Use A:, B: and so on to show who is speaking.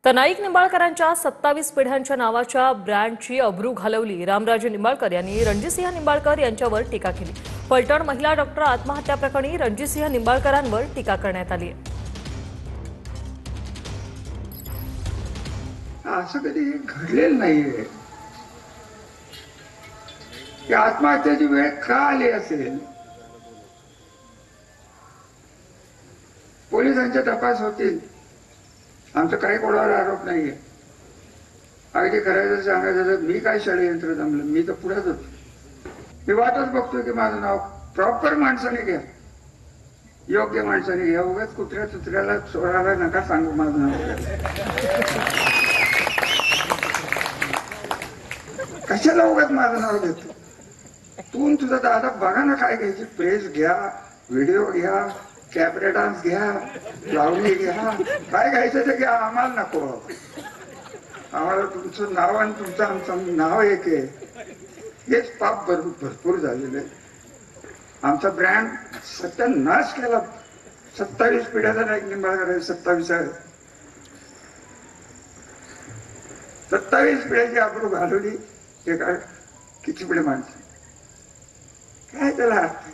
A: तर नाईक निंबाळकरांच्या 27 पिढ्यांच्या नावाच्या ब्रँडची अब्रू घालवली। रामराजे निंबाळकर यांनी रणजितसिंह निंबाळकर यांच्यावर टीका केली। फलटण महिला डॉक्टर आत्महत्या प्रकरणी रणजितसिंह निंबाळकरांवर टीका करण्यात आली आहे।
B: असं कधी घडलेलं नाहीये की आत्महत्याची वेळ का आली असेल। पोलिसांचे तपास होतील, आमचं काही कोणावर आरोप नाहीये। अगदी करायचं सांगायचं तर मी काय षडयंत्र जमलं, मी तर पुढेच होतो। मी वाटच बघतोय की माझं नाव प्रॉपर माणसाने घ्या, योग्य माणसाने घ्या। उगाच कुत्र्या चुत्र्याला चोराला नका सांगू माझं नाव। कशाला उगाच माझं नाव घेतो तू? तुझा दादा बघा ना काय घ्यायची, प्रेस घ्या, व्हिडिओ घ्या, कॅबरे डान्स घ्या, लावणी घ्या, काय घ्यायचं ते घ्या, आम्हाला नको। आम्हाला तुमचं नाव आणि तुमचं आमचं नाव एक आहे, हेच पाप भरपूर झालेलं आहे। आमचा ब्रँड सत्यानाश केला। 27 पिढ्याचा नाईक निंबाळकर, 27 पिढ्याची अब्रू घालवली एका किती पिढे माणसं, काय त्याला अर्थ?